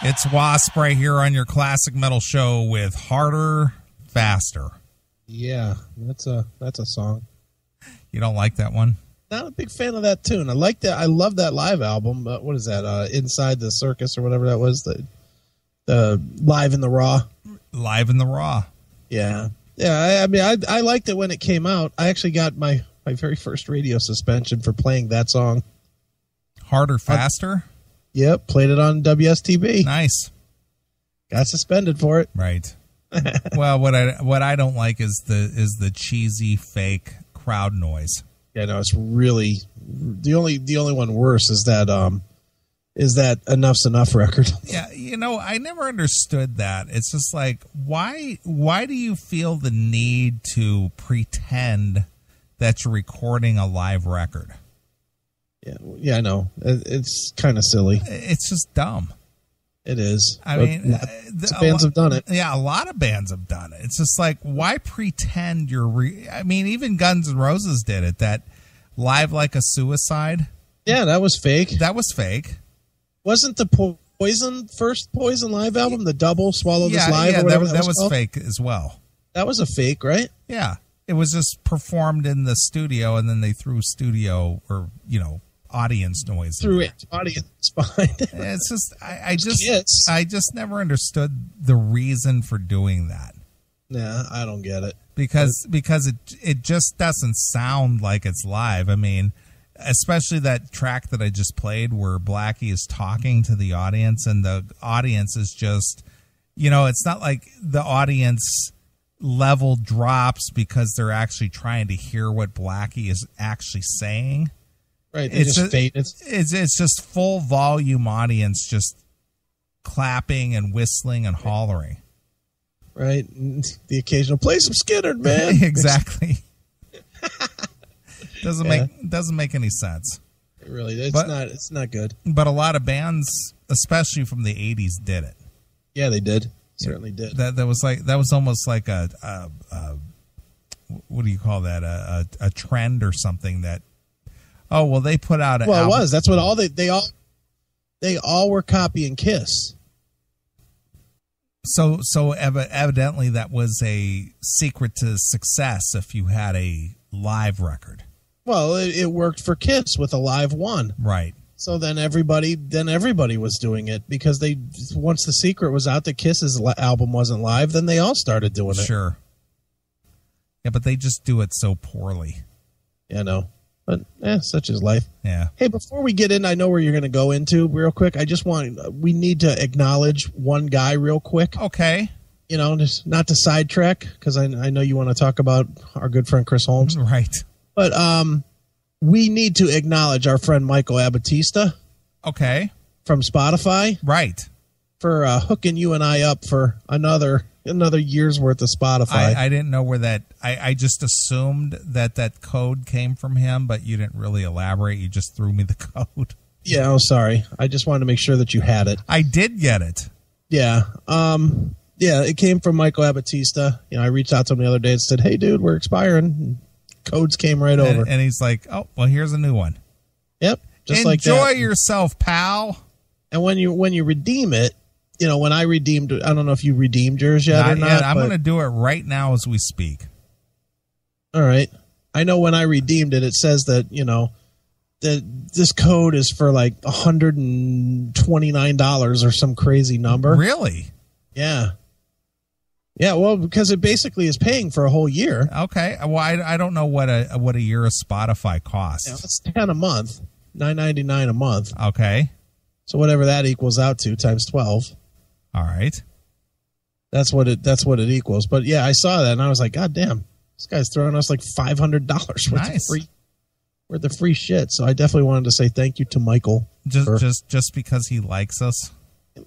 It's Wasp right here on your Classic Metal Show with Harder, Faster. Yeah, that's a song. You don't like that one? Not a big fan of that tune. I like that. I love that live album. But what is that? Inside the Circus or whatever that was. The Live in the Raw. Live in the Raw. Yeah. Yeah, I mean, I liked it when it came out. I actually got my very first radio suspension for playing that song. Harder, Faster? Yep, played it on WSTB. Nice. Got suspended for it. Right. Well, what I don't like is the cheesy fake crowd noise. Yeah, no, it's really the only one worse is that Enough's Enough record. Yeah, I never understood that. It's just like why do you feel the need to pretend that you're recording a live record? Yeah, I know. It's kind of silly. It's just dumb. It is. I mean, bands have done it. Yeah, a lot of bands have done it. It's just like, why pretend you're... I mean, even Guns N' Roses did it. That Live Like a Suicide. Yeah, that was fake. That was fake. Wasn't the first Poison live album, the double Swallow This Live? Yeah, or whatever that was called? fake as well. That was a fake, right? Yeah. It was just performed in the studio, and then they threw studio or, audience noise through it, audience behind it. It's just I just never understood the reason for doing that. Yeah, I don't get it because it just doesn't sound like it's live. I mean, especially that track that I just played where Blackie is talking to the audience, and the audience is just, it's not like the audience level drops because they're actually trying to hear what Blackie is actually saying. Right, it's just full volume audience just clapping and whistling and hollering. Right, the occasional play some Skynyrd, man. Exactly. Doesn't make any sense. It really, it's not good. But a lot of bands, especially from the '80s, did it. Yeah, they did. Certainly did. That was almost like a what do you call that? A trend or something that. Oh, well, they put out an album. It was. That's what they all were copying Kiss. So evidently that was a secret to success if you had a live record. Well, it worked for Kiss with a live one. Right. So then everybody was doing it because once the secret was out that Kiss's album wasn't live, then they all started doing it. Sure. Yeah, but they just do it so poorly. Yeah, no. But such is life. Yeah. Hey, before we get in, I know where you're going to go into real quick. We need to acknowledge one guy real quick. Okay. Just not to sidetrack, because I know you want to talk about our good friend Chris Holmes. Right. But we need to acknowledge our friend Michael Abbattista. Okay. From Spotify. Right. For hooking you and I up for another year's worth of Spotify. I didn't know where that... I just assumed that code came from him, but you didn't really elaborate. You just threw me the code. Yeah, oh, sorry. I just wanted to make sure that you had it. I did get it. Yeah. Yeah, it came from Michael Abbattista. I reached out to him the other day and said, hey, dude, we're expiring. Codes came right over. And he's like, oh, well, here's a new one. Yep. Just Enjoy like that. Enjoy yourself, pal. And when you redeem it, when I redeemed, I don't know if you redeemed yours yet or not. Yet. I'm going to do it right now as we speak. All right. I know when I redeemed it, it says that, that this code is for like $129 or some crazy number. Really? Yeah. Yeah, well, because it basically is paying for a whole year. Okay. Well, I don't know what a year of Spotify costs. Yeah, it's $10 a month, $9.99 a month. Okay. So whatever that equals out to times 12. All right. That's what it equals. But yeah, I saw that and I was like, God damn, this guy's throwing us like $500 worth of free shit. So I definitely wanted to say thank you to Michael. Just because he likes us.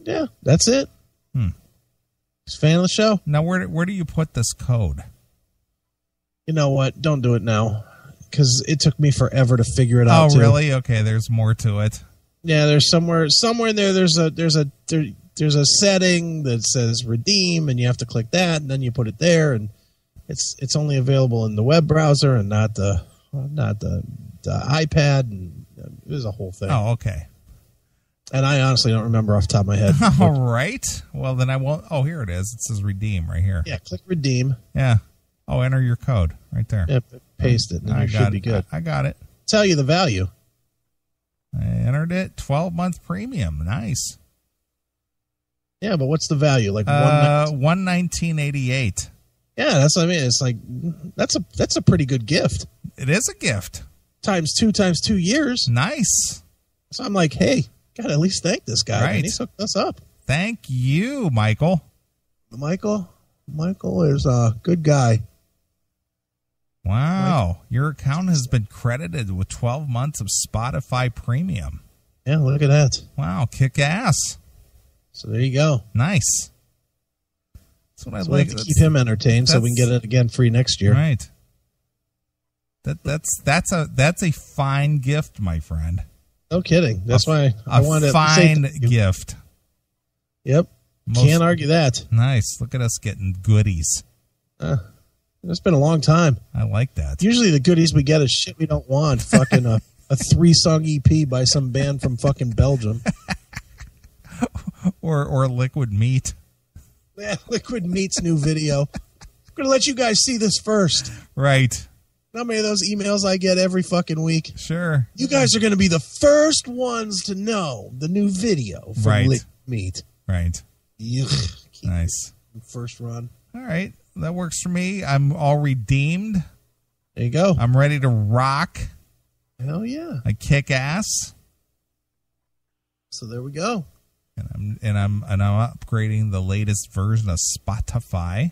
Yeah, that's it. He's a fan of the show. Now, where do you put this code? You know what? Don't do it now, because it took me forever to figure it out. Oh, really? Okay, there's more to it. Yeah, there's somewhere in there. There's a setting that says redeem, and you have to click that, and then you put it there, and it's only available in the web browser and not the iPad, and it was a whole thing. Oh, okay. And I honestly don't remember off the top of my head. All right. Well, then I won't. Oh, here it is. It says redeem right here. Yeah, click redeem. Yeah. Oh, enter your code right there. Yeah, paste it, and then you should be good. I got it. Tell you the value. I entered it. 12-month premium. Nice. Yeah, but what's the value? Like $119.88. Yeah, that's what I mean. It's like that's a pretty good gift. It is a gift. Times 2 years. Nice. So I'm like, hey, gotta at least thank this guy. Right. And he's hooked us up. Thank you, Michael. Michael is a good guy. Wow. Your account has been credited with 12 months of Spotify Premium. Yeah, look at that. Wow, kick ass. So there you go. Nice. That's what I so like. We have to keep him entertained so we can get it again free next year. Right. That's a fine gift, my friend. No kidding. That's why I wanted a fine gift. Yep. Can't argue that. Nice. Look at us getting goodies. It's been a long time. I like that. Usually the goodies we get is shit we don't want. Fucking a 3-song EP by some band from fucking Belgium. or Liquid Meat. Yeah, Liquid Meat's new video. I'm going to let you guys see this first. Right. How many of those emails I get every fucking week? Sure. You guys are going to be the first ones to know the new video from Liquid Meat. Right. Yuck. Nice. First run. All right. That works for me. I'm all redeemed. There you go. I'm ready to rock. Hell yeah. I kick ass. So there we go. And I'm upgrading the latest version of Spotify.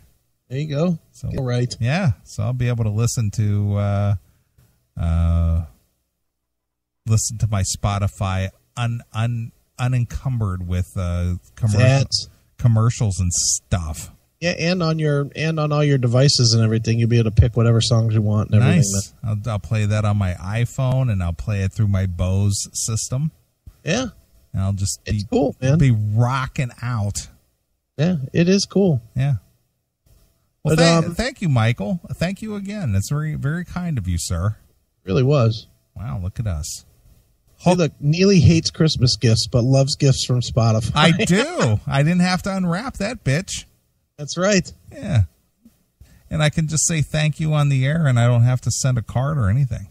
There you go. So all right. Yeah. So I'll be able to listen to my Spotify unencumbered with commercials and stuff. Yeah, and on all your devices and everything, you'll be able to pick whatever songs you want and everything. Nice. I'll play that on my iPhone, and I'll play it through my Bose system. Yeah. And I'll just cool, man. Be rocking out. Yeah, it is cool. Yeah. Well, thank you, Michael. Thank you again. That's very, very kind of you, sir. Really was. Wow, look at us. Hey, look, Neeley hates Christmas gifts, but loves gifts from Spotify. I do. I didn't have to unwrap that bitch. That's right. Yeah. And I can just say thank you on the air, and I don't have to send a card or anything.